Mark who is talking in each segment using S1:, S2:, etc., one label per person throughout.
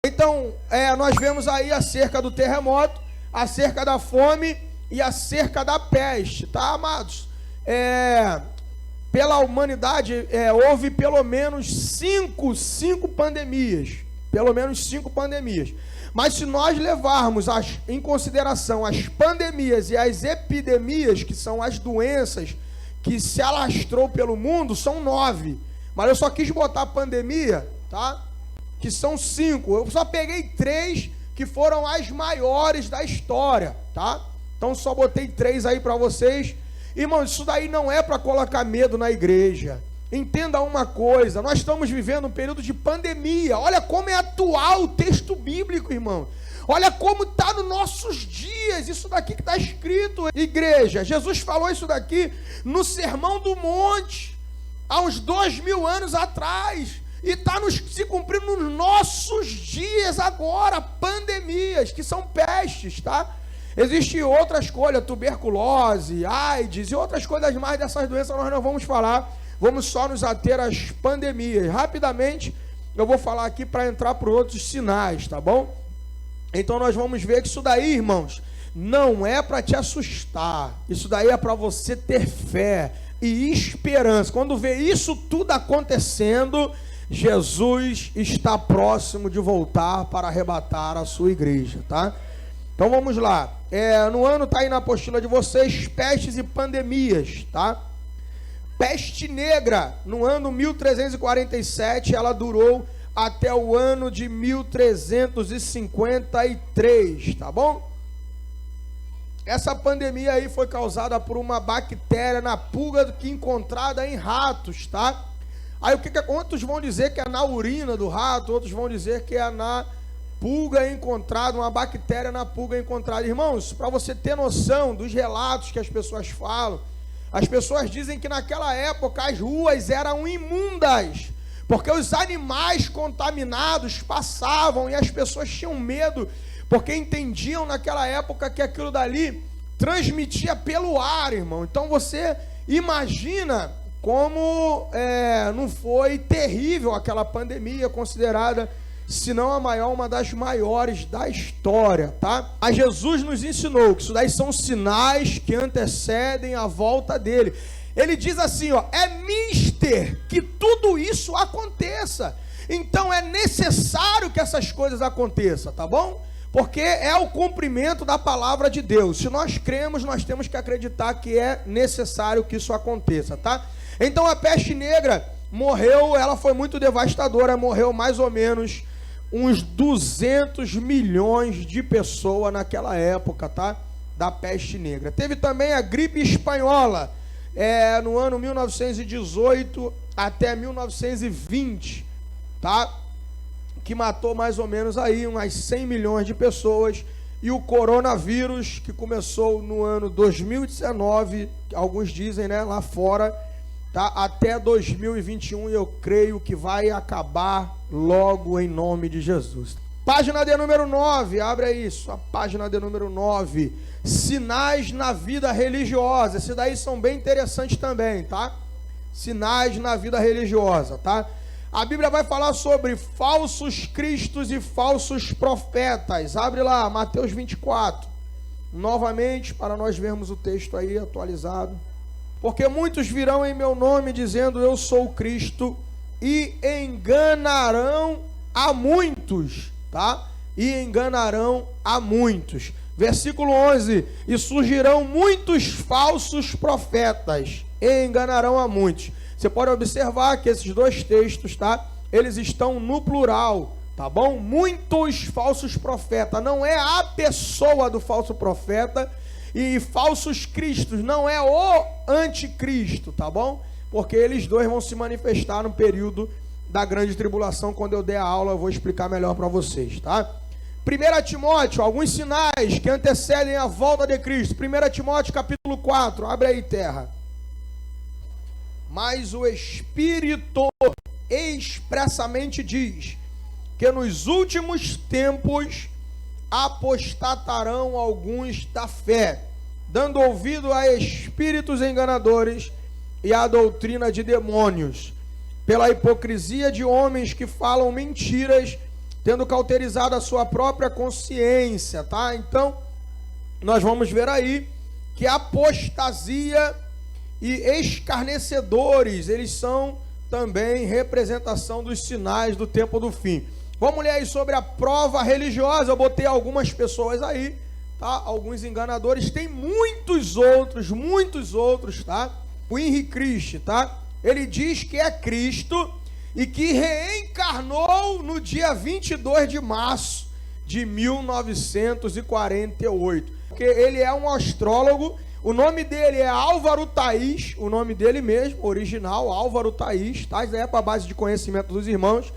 S1: Então, nós vemos aí acerca do terremoto, acerca da fome e acerca da peste, tá, amados? Pela humanidade, houve pelo menos cinco pandemias, pelo menos 5 pandemias. Mas se nós levarmos em consideração as pandemias e as epidemias, que são as doenças que se alastrou pelo mundo, são 9. Mas eu só quis botar pandemia, tá? Que são 5. Eu só peguei 3 que foram as maiores da história, tá? Então só botei 3 aí para vocês. Irmão, isso daí não é para colocar medo na igreja. Entenda uma coisa, nós estamos vivendo um período de pandemia. Olha como é atual o texto bíblico, irmão. Olha como está nos nossos dias, isso daqui que está escrito. Igreja, Jesus falou isso daqui no Sermão do Monte, há uns 2000 anos atrás. E está se cumprindo nos nossos dias agora, pandemias, que são pestes, tá? Existem outras coisas, tuberculose, AIDS e outras coisas mais dessas doenças nós não vamos falar. Vamos só nos ater às pandemias. Rapidamente, eu vou falar aqui para entrar para outros sinais, tá bom? Então nós vamos ver que isso daí, irmãos, não é para te assustar. Isso daí é para você ter fé e esperança. Quando vê isso tudo acontecendo, Jesus está próximo de voltar para arrebatar a sua igreja, tá? Então vamos lá. No ano, está aí na apostila de vocês, pestes e pandemias, tá? Peste negra, no ano 1347, ela durou até o ano de 1353, tá bom? Essa pandemia aí foi causada por uma bactéria na pulga que encontrada em ratos, tá? Aí outros vão dizer que é na urina do rato, outros vão dizer que é na pulga encontrada, uma bactéria na pulga encontrada. Irmãos, para você ter noção dos relatos que as pessoas falam, as pessoas dizem que naquela época as ruas eram imundas, porque os animais contaminados passavam e as pessoas tinham medo, porque entendiam naquela época que aquilo dali transmitia pelo ar, irmão. Então você imagina como não foi terrível aquela pandemia, considerada, se não a maior, uma das maiores da história, tá? Mas Jesus nos ensinou que isso daí são sinais que antecedem a volta dele. Ele diz assim, ó, é mister que tudo isso aconteça. Então é necessário que essas coisas aconteçam, tá bom? Porque é o cumprimento da palavra de Deus. Se nós cremos, nós temos que acreditar que é necessário que isso aconteça, tá? Então a peste negra morreu, ela foi muito devastadora, morreu mais ou menos uns 200 milhões de pessoas naquela época, tá? Da peste negra. Teve também a gripe espanhola, no ano 1918 até 1920, tá? Que matou mais ou menos aí umas 100 milhões de pessoas. E o coronavírus, que começou no ano 2019, alguns dizem, né, lá fora, tá? Até 2021, e eu creio que vai acabar logo em nome de Jesus. Página de número 9, abre aí isso, a página de número 9, sinais na vida religiosa. Esses daí são bem interessantes também, tá? Sinais na vida religiosa, tá? A Bíblia vai falar sobre falsos cristos e falsos profetas. Abre lá, Mateus 24, novamente, para nós vermos o texto aí atualizado. Porque muitos virão em meu nome dizendo eu sou o Cristo e enganarão a muitos, tá? E enganarão a muitos. Versículo 11, e surgirão muitos falsos profetas e enganarão a muitos. Você pode observar que esses dois textos, tá? Eles estão no plural, tá bom? Muitos falsos profetas, não é a pessoa do falso profeta, e falsos cristos, não é o anticristo, tá bom? Porque eles dois vão se manifestar no período da grande tribulação. Quando eu der a aula eu vou explicar melhor para vocês, tá? 1 Timóteo, alguns sinais que antecedem a volta de Cristo. 1 Timóteo capítulo 4, abre aí, terra. Mas o Espírito expressamente diz que nos últimos tempos apostatarão alguns da fé, dando ouvido a espíritos enganadores e à doutrina de demônios, pela hipocrisia de homens que falam mentiras, tendo cauterizado a sua própria consciência, tá? Então, nós vamos ver aí que apostasia e escarnecedores, eles são também representação dos sinais do tempo do fim. Vamos ler aí sobre a prova religiosa. Eu botei algumas pessoas aí, tá? Alguns enganadores, tem muitos outros, tá? O Henrique Christ, tá? Ele diz que é Cristo e que reencarnou no dia 22 de março de 1948. Porque ele é um astrólogo, o nome dele é Álvaro Thaís, o nome dele mesmo, original, Álvaro Thaís, tá? Isso aí é para base de conhecimento dos irmãos.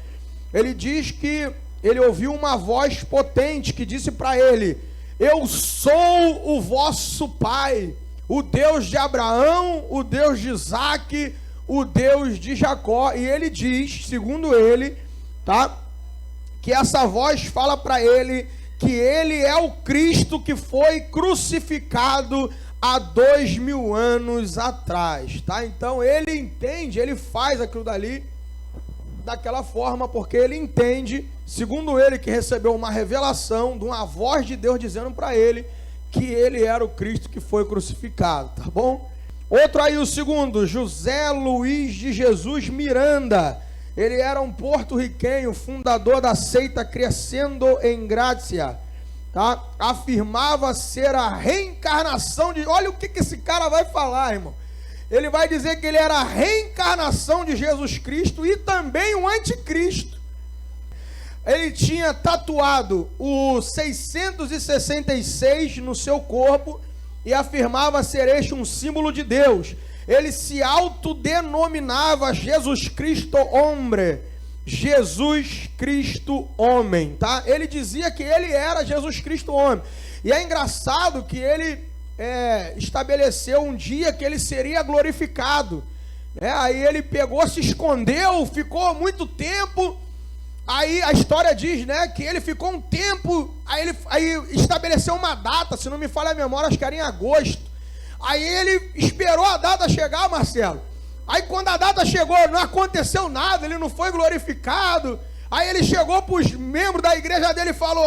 S1: Ele diz que ele ouviu uma voz potente que disse para ele: eu sou o vosso pai, o Deus de Abraão, o Deus de Isaque, o Deus de Jacó. E ele diz, segundo ele, tá, que essa voz fala para ele que ele é o Cristo que foi crucificado há 2000 anos atrás, tá? Então ele entende, ele faz aquilo dali daquela forma, porque ele entende, segundo ele, que recebeu uma revelação de uma voz de Deus dizendo para ele que ele era o Cristo que foi crucificado, tá bom? Outro aí, o segundo, José Luiz de Jesus Miranda. Ele era um porto-riquenho, fundador da seita Crescendo em Gracia, tá? Afirmava ser a reencarnação de... Olha o que esse cara vai falar, irmão. Ele vai dizer que ele era a reencarnação de Jesus Cristo e também o anticristo. Ele tinha tatuado o 666 no seu corpo e afirmava ser este um símbolo de Deus. Ele se autodenominava Jesus Cristo Hombre, Jesus Cristo Homem, tá? Ele dizia que ele era Jesus Cristo Homem. E é engraçado que ele estabeleceu um dia que ele seria glorificado. Aí ele pegou, se escondeu, ficou muito tempo. Aí a história diz, né, que ele ficou um tempo, aí estabeleceu uma data, se não me falha a memória, acho que era em agosto. Aí ele esperou a data chegar, Marcelo. Aí quando a data chegou, não aconteceu nada, ele não foi glorificado. Aí ele chegou para os membros da igreja dele e falou: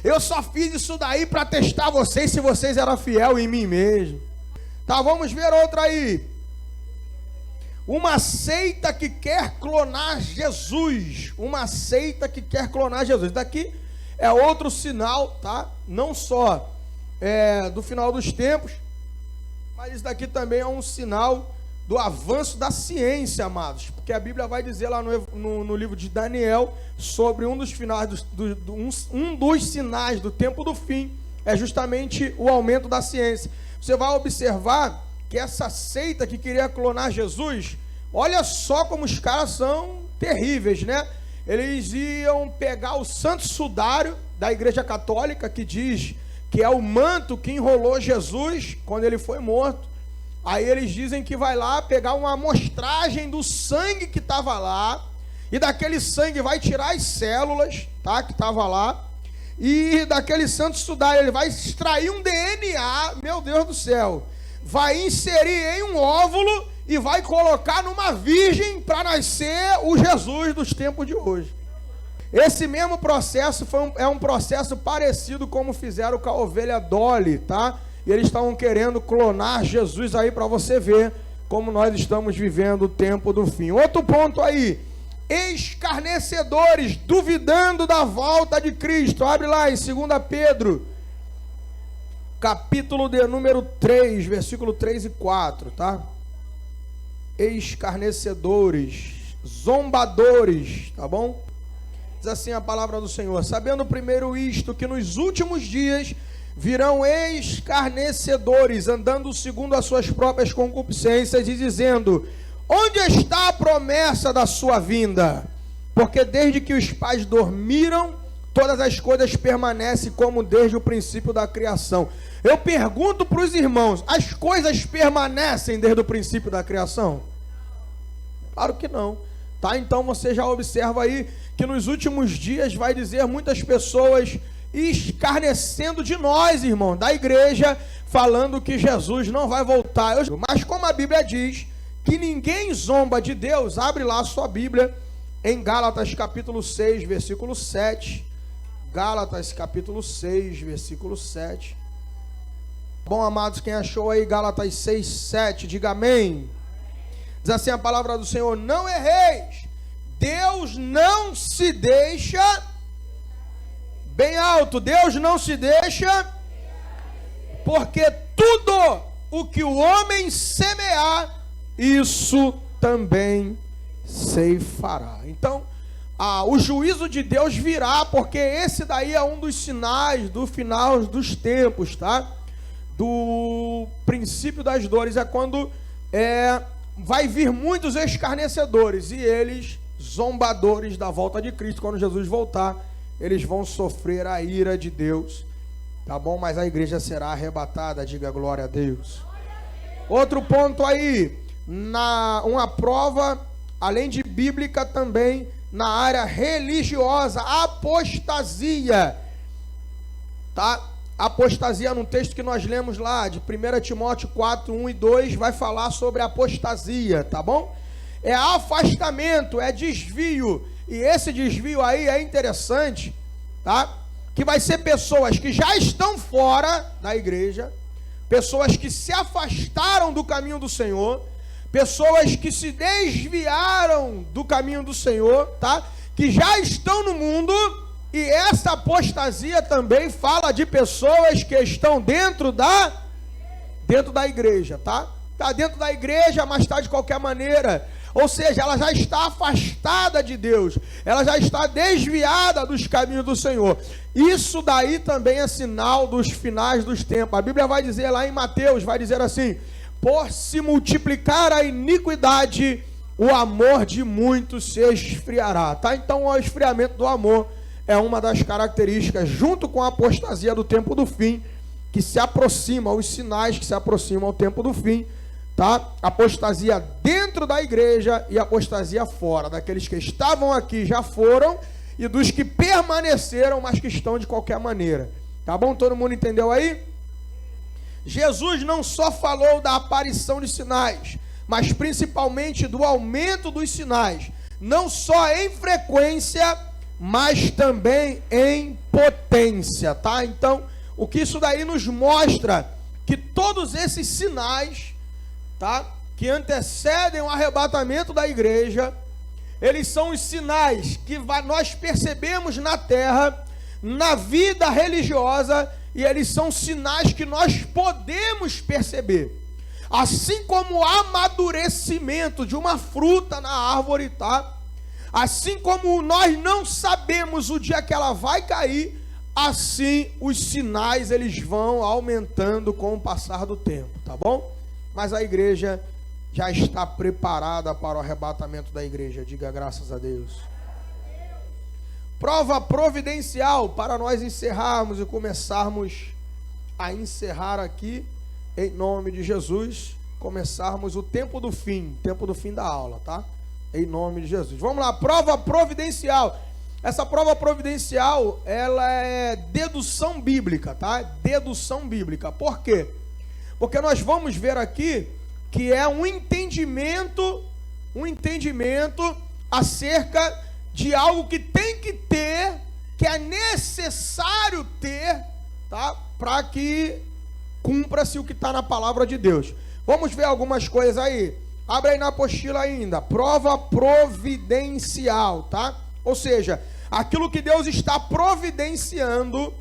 S1: eu só fiz isso daí para testar vocês, se vocês eram fiel em mim mesmo. Tá, vamos ver outra aí. Uma seita que quer clonar Jesus. Uma seita que quer clonar Jesus. Daqui é outro sinal, tá? Não só do final dos tempos, mas isso daqui também é um sinal do avanço da ciência, amados. Porque a Bíblia vai dizer lá no livro de Daniel sobre um dos finais, um dos sinais do tempo do fim, é justamente o aumento da ciência. Você vai observar que essa seita que queria clonar Jesus, olha só como os caras são terríveis, né? Eles iam pegar o santo sudário da Igreja Católica, que diz que é o manto que enrolou Jesus quando ele foi morto. Aí eles dizem que vai lá pegar uma amostragem do sangue que estava lá, e daquele sangue vai tirar as células, tá, que estava lá, e daquele santo sudário ele vai extrair um DNA, meu Deus do céu, vai inserir em um óvulo e vai colocar numa virgem para nascer o Jesus dos tempos de hoje. Esse mesmo processo é um processo parecido como fizeram com a ovelha Dolly, tá? E eles estavam querendo clonar Jesus aí, para você ver como nós estamos vivendo o tempo do fim. Outro ponto aí: escarnecedores, duvidando da volta de Cristo. Abre lá em 2 Pedro, capítulo de número 3, versículo 3 e 4, tá? Escarnecedores, zombadores, tá bom? Diz assim a palavra do Senhor: sabendo primeiro isto, que nos últimos dias virão escarnecedores, andando segundo as suas próprias concupiscências, e dizendo: onde está a promessa da sua vinda? Porque desde que os pais dormiram, todas as coisas permanecem como desde o princípio da criação. Eu pergunto para os irmãos: as coisas permanecem desde o princípio da criação? Claro que não, tá? Então você já observa aí que nos últimos dias vai dizer muitas pessoas escarnecendo de nós, irmão, da igreja, falando que Jesus não vai voltar. Mas como a Bíblia diz que ninguém zomba de Deus, abre lá a sua Bíblia em Gálatas capítulo 6, versículo 7. Gálatas capítulo 6, versículo 7. Bom, amados, quem achou aí Gálatas 6, 7, diga amém. Diz assim a palavra do Senhor: não erreis, Deus não se deixa, bem alto, Deus não se deixa, porque tudo o que o homem semear, isso também ceifará. Então, o juízo de Deus virá, porque esse daí é um dos sinais do final dos tempos, tá? Do princípio das dores, é quando vai vir muitos escarnecedores, e eles, zombadores da volta de Cristo, quando Jesus voltar, eles vão sofrer a ira de Deus, tá bom? Mas a igreja será arrebatada, diga glória a Deus. Outro ponto aí, uma prova, além de bíblica, também na área religiosa, apostasia, tá? Apostasia, num texto que nós lemos lá, de 1 Timóteo 4, 1 e 2, vai falar sobre apostasia, tá bom? É afastamento, é desvio, e esse desvio aí é interessante, tá? Que vai ser pessoas que já estão fora da igreja, pessoas que se afastaram do caminho do Senhor, pessoas que se desviaram do caminho do Senhor, tá? Que já estão no mundo, e essa apostasia também fala de pessoas que estão dentro da igreja, tá? Está dentro da igreja, mas está de qualquer maneira. Ou seja, ela já está afastada de Deus, ela já está desviada dos caminhos do Senhor. Isso daí também é sinal dos finais dos tempos. A Bíblia vai dizer lá em Mateus, vai dizer assim: por se multiplicar a iniquidade, o amor de muitos se esfriará, tá? Então o esfriamento do amor é uma das características, junto com a apostasia do tempo do fim, que se aproxima, os sinais que se aproximam ao tempo do fim, tá? Apostasia dentro da igreja e apostasia fora, daqueles que estavam aqui já foram, e dos que permaneceram, mas que estão de qualquer maneira, tá bom? Todo mundo entendeu aí? Jesus não só falou da aparição de sinais, mas principalmente do aumento dos sinais, não só em frequência, mas também em potência, tá? Então, o que isso daí nos mostra, que todos esses sinais, tá, que antecedem o arrebatamento da igreja, eles são os sinais que nós percebemos na terra, na vida religiosa, e eles são sinais que nós podemos perceber. Assim como o amadurecimento de uma fruta na árvore, tá? Assim como nós não sabemos o dia que ela vai cair, assim os sinais eles vão aumentando com o passar do tempo, tá bom? Mas a igreja já está preparada para o arrebatamento da igreja, diga graças a Deus. Prova providencial, para nós encerrarmos e começarmos a encerrar aqui, em nome de Jesus, começarmos o tempo do fim da aula, tá? Em nome de Jesus. Vamos lá, prova providencial. Essa prova providencial, ela é dedução bíblica, tá? Dedução bíblica. Por quê? Porque nós vamos ver aqui que é um entendimento acerca de algo que tem que ter, que é necessário ter, tá? Para que cumpra-se o que está na palavra de Deus. Vamos ver algumas coisas aí. Abre aí na apostila ainda. Prova providencial, tá? Ou seja, aquilo que Deus está providenciando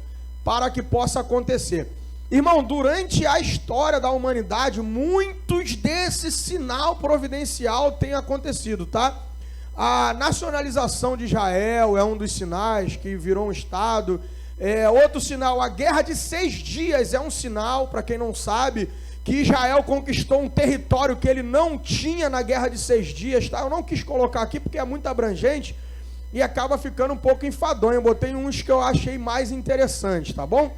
S1: para que possa acontecer. Irmão, durante a história da humanidade, muitos desse sinal providencial têm acontecido, tá? A nacionalização de Israel é um dos sinais que virou um estado. Outro sinal, a guerra de 6 dias é um sinal, para quem não sabe, que Israel conquistou um território que ele não tinha na guerra de 6 dias, tá? Eu não quis colocar aqui porque é muito abrangente e acaba ficando um pouco enfadonho. Eu botei uns que eu achei mais interessantes, tá bom?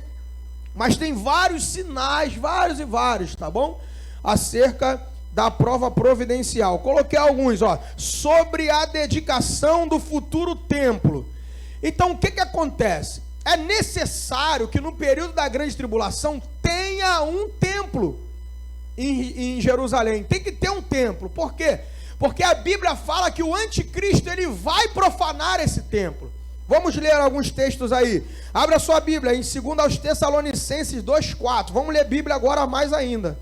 S1: Mas tem vários sinais, vários, tá bom? Acerca da prova providencial. Coloquei alguns, ó. Sobre a dedicação do futuro templo. Então, o que acontece? É necessário que no período da grande tribulação tenha um templo em Jerusalém. Tem que ter um templo. Por quê? Porque a Bíblia fala que o anticristo ele vai profanar esse templo. Vamos ler alguns textos aí. Abra sua Bíblia em 2 aos Tessalonicenses 2:4. Vamos ler Bíblia agora mais ainda.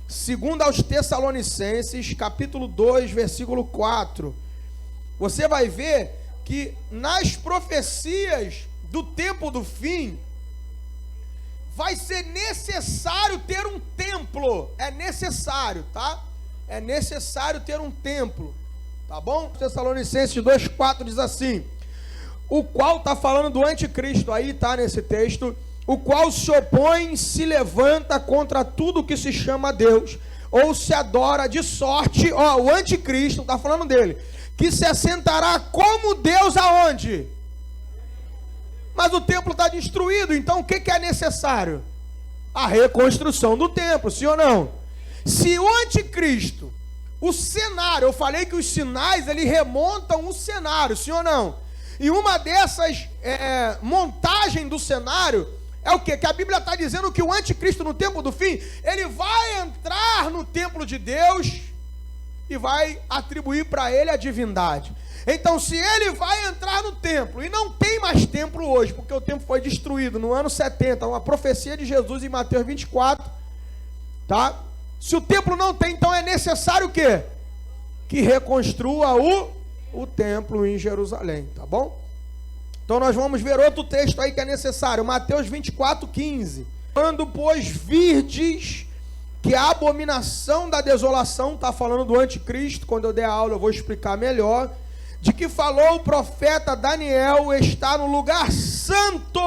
S1: 2 aos Tessalonicenses, capítulo 2, versículo 4. Você vai ver que nas profecias do tempo do fim, vai ser necessário ter um templo. É necessário, tá? É necessário ter um templo, tá bom? Tessalonicenses 2:4 diz assim: o qual está falando do anticristo aí, tá? Nesse texto, o qual se opõe, se levanta contra tudo que se chama Deus, ou se adora de sorte, ó, o anticristo, está falando dele, que se assentará como Deus aonde? Mas o templo está destruído, então o que é necessário? A reconstrução do templo, sim ou não? Se o anticristo, o cenário, eu falei que os sinais, eles remontam o cenário, sim ou não? E uma dessas montagem do cenário é o quê? Que a Bíblia está dizendo que o anticristo no tempo do fim, ele vai entrar no templo de Deus e vai atribuir para ele a divindade. Então, se ele vai entrar no templo, e não tem mais templo hoje, porque o templo foi destruído no ano 70, uma profecia de Jesus em Mateus 24, tá? Se o templo não tem, então é necessário o quê? Que reconstrua o templo em Jerusalém, tá bom? Então nós vamos ver outro texto aí que é necessário, Mateus 24:15. Quando, pois, virdes que a abominação da desolação, está falando do anticristo, quando eu der a aula eu vou explicar melhor, de que falou o profeta Daniel, está no lugar santo,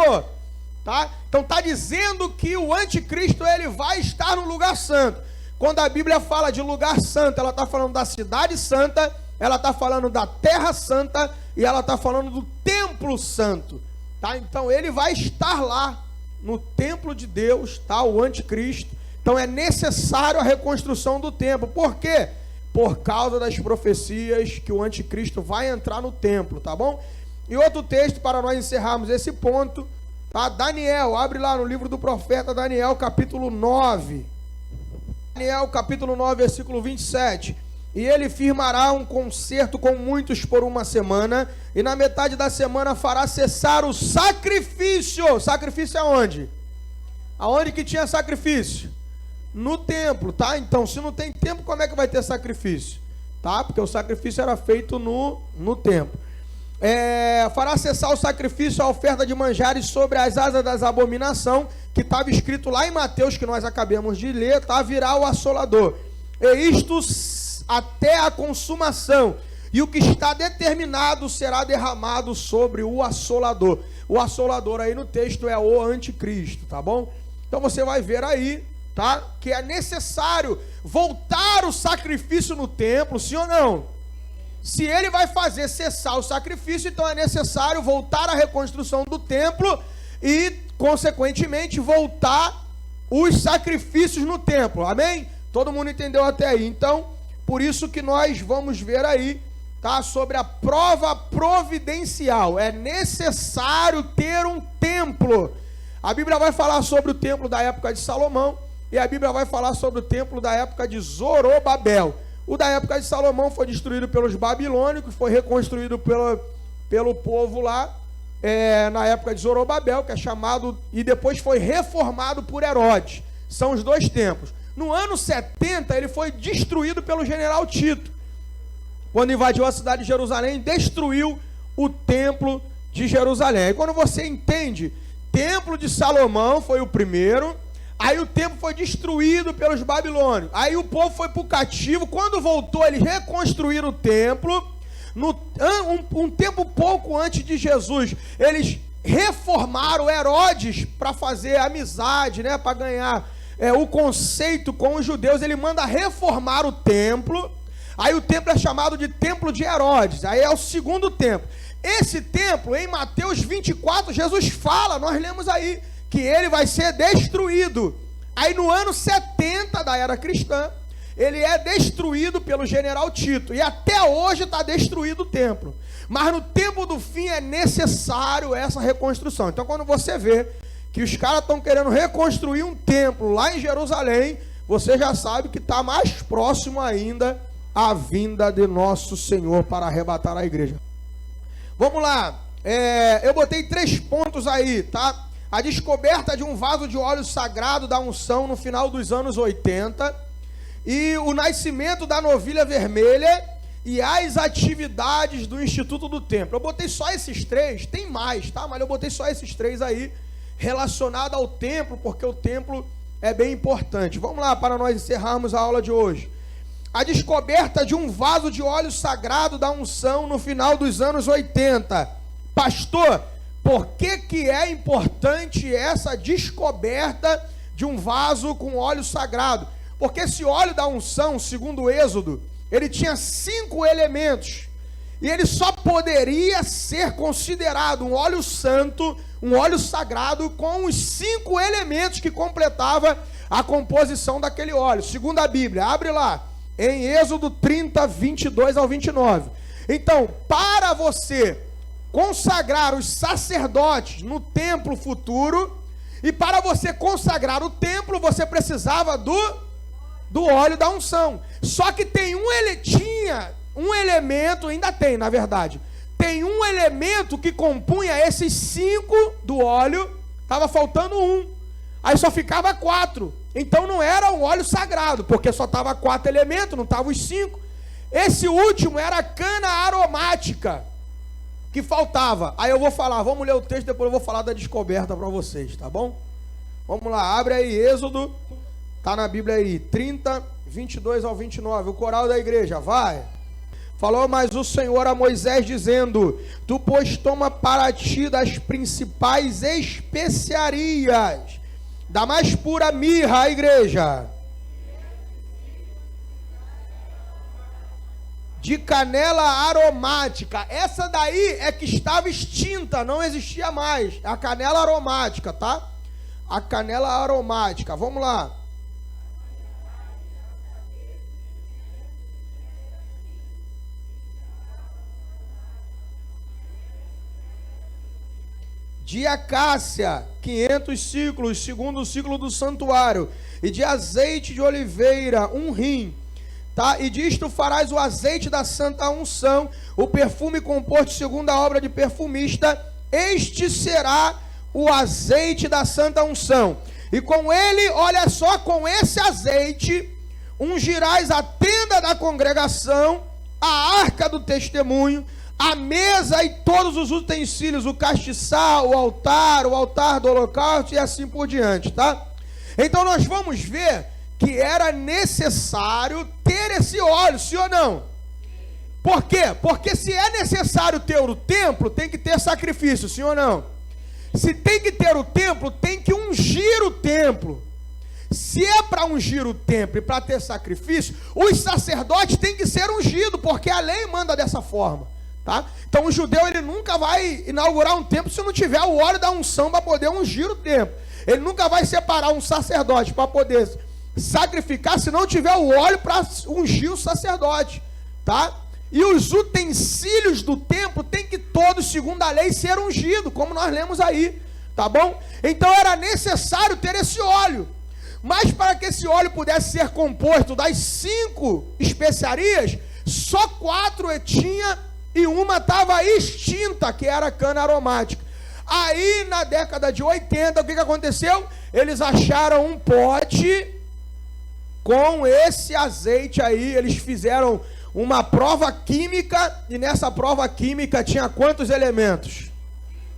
S1: tá? Então está dizendo que o anticristo ele vai estar no lugar santo. Quando a Bíblia fala de lugar santo, ela está falando da cidade santa, ela está falando da terra santa e ela está falando do templo santo, tá? Então ele vai estar lá no templo de Deus, tá? O anticristo. Então é necessário a reconstrução do templo. Por quê? Por causa das profecias que o anticristo vai entrar no templo, tá bom? E outro texto para nós encerrarmos esse ponto, tá? Daniel, abre lá no livro do profeta Daniel, capítulo 9. Daniel, capítulo 9, versículo 27. E ele firmará um concerto com muitos por uma semana, e na metade da semana fará cessar o sacrifício. Sacrifício aonde? Aonde que tinha sacrifício? No templo, tá? Então, se não tem templo, como é que vai ter sacrifício? Tá? Porque o sacrifício era feito no templo. Fará cessar o sacrifício, a oferta de manjares sobre as asas das abominação, que estava escrito lá em Mateus, que nós acabamos de ler, tá? Virá o assolador. E isto até a consumação, e o que está determinado será derramado sobre o assolador. O assolador aí no texto é o anticristo, tá bom? Então você vai ver aí, tá? Que é necessário voltar o sacrifício no templo, sim ou não? Se ele vai fazer cessar o sacrifício, então é necessário voltar a reconstrução do templo e, consequentemente, voltar os sacrifícios no templo, amém? Todo mundo entendeu até aí? Então, por isso que nós vamos ver aí, tá? Sobre a prova providencial. É necessário ter um templo. A Bíblia vai falar sobre o templo da época de Salomão, e a Bíblia vai falar sobre o templo da época de Zorobabel. O da época de Salomão foi destruído pelos babilônicos, foi reconstruído pelo povo lá, na época de Zorobabel, que é chamado, e depois foi reformado por Herodes. São os dois templos. No ano 70, ele foi destruído pelo general Tito. Quando invadiu a cidade de Jerusalém, destruiu o templo de Jerusalém. E quando você entende, templo de Salomão foi o primeiro, aí o templo foi destruído pelos babilônios. Aí o povo foi para o cativo. Quando voltou, eles reconstruíram o templo. Um tempo pouco antes de Jesus, eles reformaram Herodes para fazer amizade, né, para ganhar o conceito com os judeus. Ele manda reformar o templo. Aí o templo é chamado de Templo de Herodes. Aí é o segundo templo. Esse templo, em Mateus 24, Jesus fala, nós lemos aí, que ele vai ser destruído. Aí no ano 70 da era cristã, ele é destruído pelo general Tito. E até hoje está destruído o templo. Mas no tempo do fim é necessário essa reconstrução. Então quando você vê que os caras estão querendo reconstruir um templo lá em Jerusalém, você já sabe que está mais próximo ainda a vinda de nosso Senhor para arrebatar a igreja. Vamos lá, eu botei 3 pontos aí, tá? A descoberta de um vaso de óleo sagrado da unção no final dos anos 80, e o nascimento da novilha vermelha e as atividades do Instituto do Templo. Eu botei só esses 3, tem mais, tá? Mas eu botei só esses 3 aí, relacionado ao templo, porque o templo é bem importante. Vamos lá, para nós encerrarmos a aula de hoje. A descoberta de um vaso de óleo sagrado da unção no final dos anos 80. Pastor, por que é importante essa descoberta de um vaso com óleo sagrado? Porque esse óleo da unção, segundo o Êxodo, ele tinha 5 elementos. E ele só poderia ser considerado um óleo santo, um óleo sagrado, com os 5 elementos que completava a composição daquele óleo. Segundo a Bíblia, abre lá, em Êxodo 30, 22 ao 29. Então, para você consagrar os sacerdotes no templo futuro, e para você consagrar o templo, você precisava do óleo da unção. Só que tem um elemento, ainda tem, na verdade, tem um elemento que compunha esses 5 do óleo, estava faltando 1, aí só ficava 4, então não era um óleo sagrado, porque só estava 4 elementos, não estavam os 5. Esse último era a cana aromática, que faltava. Aí eu vou falar, vamos ler o texto, depois eu vou falar da descoberta para vocês, tá bom? Vamos lá, abre aí, Êxodo, tá na Bíblia aí, 30, 22 ao 29, o coral da igreja, vai. Falou mais o Senhor a Moisés, dizendo: tu, pois, toma para ti das principais especiarias, da mais pura mirra, a igreja, de canela aromática. Essa daí é que estava extinta, não existia mais. A canela aromática, tá? A canela aromática, vamos lá. De acácia, 500 ciclos, segundo o ciclo do santuário, e de azeite de oliveira, 1 rim, tá? E disto farás o azeite da santa unção, o perfume composto segundo a obra de perfumista. Este será o azeite da santa unção. E com ele, olha só, com esse azeite, ungirás a tenda da congregação, a arca do testemunho, a mesa e todos os utensílios, o castiçal, o altar do holocausto e assim por diante, tá? Então nós vamos ver que era necessário ter esse óleo, sim ou não? Por quê? Porque se é necessário ter o templo, tem que ter sacrifício, sim ou não? Se tem que ter o templo, tem que ungir o templo. Se é para ungir o templo e para ter sacrifício, os sacerdotes têm que ser ungidos, porque a lei manda dessa forma. Tá? Então o judeu, ele nunca vai inaugurar um templo se não tiver o óleo da unção para poder ungir o templo. Ele nunca vai separar um sacerdote para poder sacrificar se não tiver o óleo para ungir o sacerdote, tá? E os utensílios do templo tem que todos, segundo a lei, ser ungidos, como nós lemos aí, tá bom? Então era necessário ter esse óleo. Mas para que esse óleo pudesse ser composto das 5 especiarias, só 4 tinha e uma estava extinta, que era a cana aromática. Aí na década de 80, o que aconteceu? Eles acharam um pote com esse azeite aí, eles fizeram uma prova química, e nessa prova química tinha quantos elementos?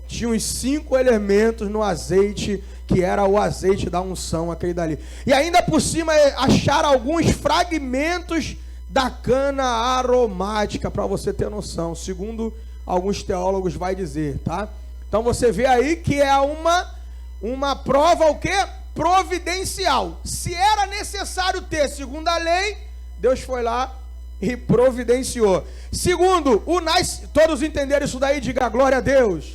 S1: Tinha uns 5 elementos no azeite, que era o azeite da unção, aquele dali. E ainda por cima acharam alguns fragmentos da cana aromática, para você ter noção, segundo alguns teólogos vai dizer, tá? Então você vê aí que é uma prova, o quê? Providencial. Se era necessário ter, segundo a lei, Deus foi lá e providenciou. Segundo, todos entenderam isso daí? Diga glória a Deus.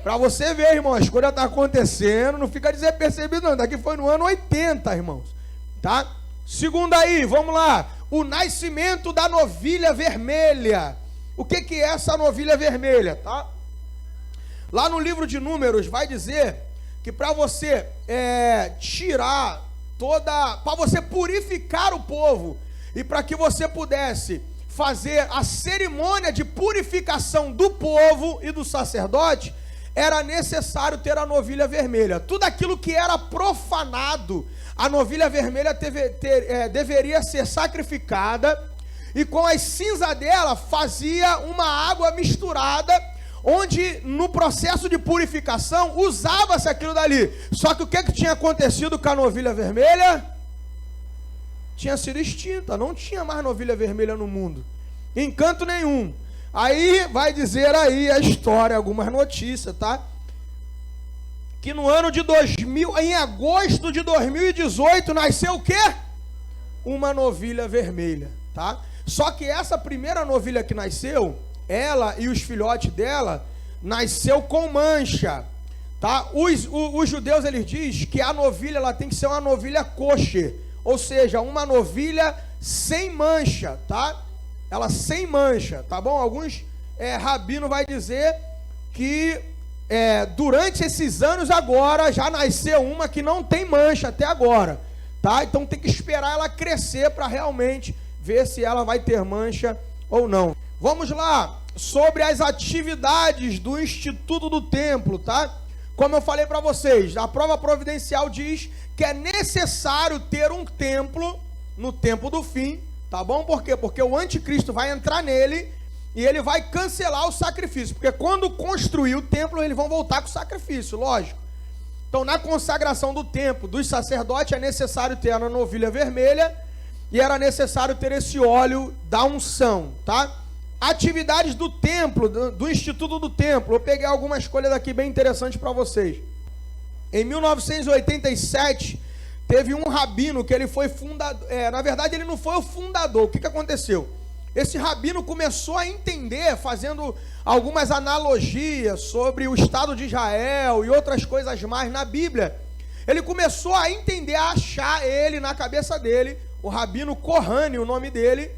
S1: Para você ver, irmãos, as coisas estão acontecendo, não fica desapercebido não, daqui foi no ano 80, irmãos, tá? Segundo aí, vamos lá, o nascimento da novilha vermelha. O que é essa novilha vermelha, tá? Lá no livro de Números vai dizer que para você tirar para você purificar o povo e para que você pudesse fazer a cerimônia de purificação do povo e do sacerdote, era necessário ter a novilha vermelha. Tudo aquilo que era profanado, a novilha vermelha deveria ser sacrificada, e com as cinzas dela fazia uma água misturada, onde no processo de purificação usava-se aquilo dali. Só que o que tinha acontecido com a novilha vermelha? Tinha sido extinta, não tinha mais novilha vermelha no mundo, em canto nenhum. Aí vai dizer aí a história, algumas notícias, tá? Que no ano de 2000, em agosto de 2018, nasceu o quê? Uma novilha vermelha, tá? Só que essa primeira novilha que nasceu, ela e os filhotes dela, nasceu com mancha, tá? Os judeus, eles dizem que a novilha, ela tem que ser uma novilha kosher, ou seja, uma novilha sem mancha, tá? Ela sem mancha, tá bom? Alguns rabino vai dizer que durante esses anos agora, já nasceu uma que não tem mancha até agora, tá? Então tem que esperar ela crescer para realmente ver se ela vai ter mancha ou não. Vamos lá, sobre as atividades do Instituto do Templo, tá? Como eu falei para vocês, a prova providencial diz que é necessário ter um templo no tempo do fim, tá bom? Por quê? Porque o anticristo vai entrar nele e ele vai cancelar o sacrifício. Porque quando construir o templo, eles vão voltar com o sacrifício, lógico. Então, na consagração do templo dos sacerdotes, é necessário ter a novilha vermelha e era necessário ter esse óleo da unção, tá? Atividades do templo, do Instituto do Templo. Eu peguei algumas coisas aqui bem interessantes para vocês. Em 1987, teve um rabino que ele foi fundador. Na verdade, ele não foi o fundador. O que aconteceu? Esse rabino começou a entender, fazendo algumas analogias sobre o Estado de Israel e outras coisas mais na Bíblia. Ele começou a entender, a achar ele na cabeça dele, o rabino Kohane, o nome dele.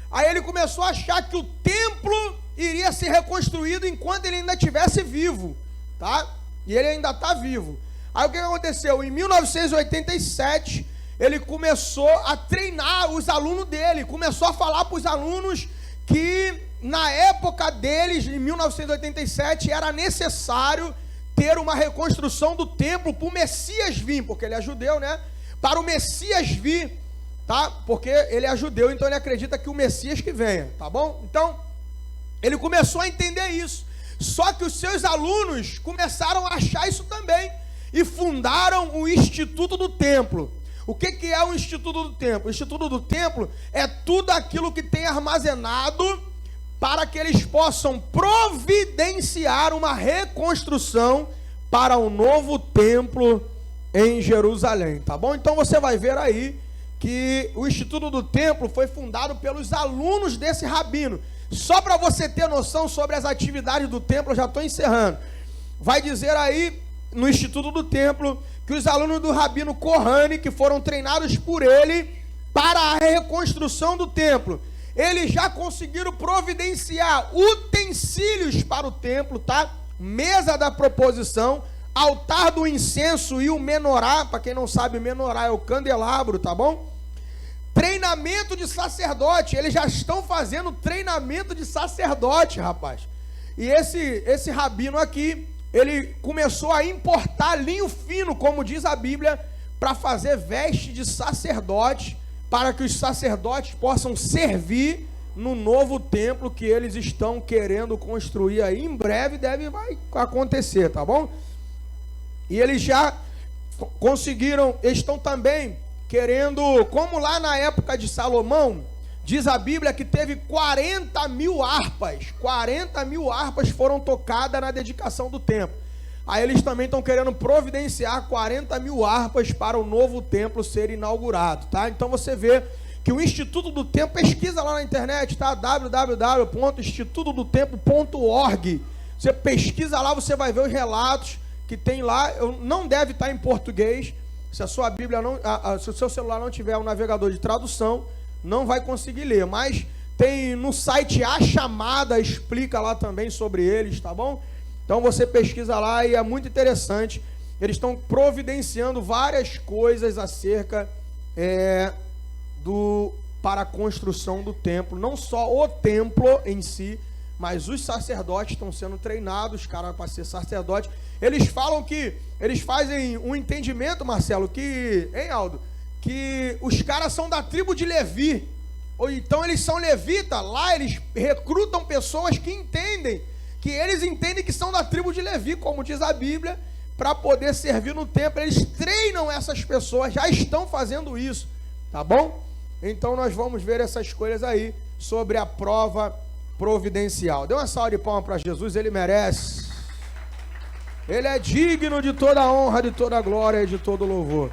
S1: Aí ele começou a achar que o templo iria ser reconstruído enquanto ele ainda estivesse vivo, tá? E ele ainda está vivo. Aí o que aconteceu? Em 1987, ele começou a treinar os alunos dele, começou a falar para os alunos que na época deles, em 1987, era necessário ter uma reconstrução do templo para o Messias vir, porque ele é judeu, né? Para o Messias vir, tá? Porque ele é judeu, então ele acredita que o Messias que venha, tá bom? Então, ele começou a entender isso. Só que os seus alunos começaram a achar isso também e fundaram o Instituto do Templo. O que é o Instituto do Templo? O Instituto do Templo é tudo aquilo que tem armazenado para que eles possam providenciar uma reconstrução para um novo templo em Jerusalém, tá bom? Então você vai ver aí que o Instituto do Templo foi fundado pelos alunos desse rabino. Só para você ter noção sobre as atividades do templo, eu já estou encerrando. Vai dizer aí no Instituto do Templo que os alunos do rabino Kohane, que foram treinados por ele para a reconstrução do templo, eles já conseguiram providenciar utensílios para o templo, tá? Mesa da proposição, altar do incenso e o menorá. Para quem não sabe, o menorá é o candelabro, tá bom? Treinamento de sacerdote. Eles já estão fazendo treinamento de sacerdote, rapaz. E esse rabino aqui, ele começou a importar linho fino, como diz a Bíblia, para fazer veste de sacerdote, para que os sacerdotes possam servir no novo templo que eles estão querendo construir aí. Em breve vai acontecer, tá bom? E eles já conseguiram, estão também querendo, como lá na época de Salomão, diz a Bíblia que teve 40 mil harpas. 40 mil harpas foram tocadas na dedicação do templo. Aí eles também estão querendo providenciar 40 mil harpas para o novo templo ser inaugurado, tá? Então você vê que o Instituto do Templo, pesquisa lá na internet, tá? www.institutodotemplo.org. Você pesquisa lá, você vai ver os relatos que tem lá. Não deve estar em português. Se a sua Bíblia não, se o seu celular não tiver um navegador de tradução, não vai conseguir ler. Mas tem no site A Chamada, explica lá também sobre eles, tá bom? Então você pesquisa lá e é muito interessante. Eles estão providenciando várias coisas acerca do para a construção do templo. Não só o templo em si, mas os sacerdotes estão sendo treinados, cara, para ser sacerdote. Eles falam que, eles fazem um entendimento, Marcelo, que, hein, Aldo? Que os caras são da tribo de Levi. Ou então eles são levitas, lá eles recrutam pessoas que entendem, que eles entendem que são da tribo de Levi, como diz a Bíblia, para poder servir no templo. Eles treinam essas pessoas, já estão fazendo isso, tá bom? Então nós vamos ver essas coisas aí, sobre a prova providencial. Dê uma salva de palmas para Jesus, ele merece. Ele é digno de toda a honra, de toda a glória e de todo o louvor.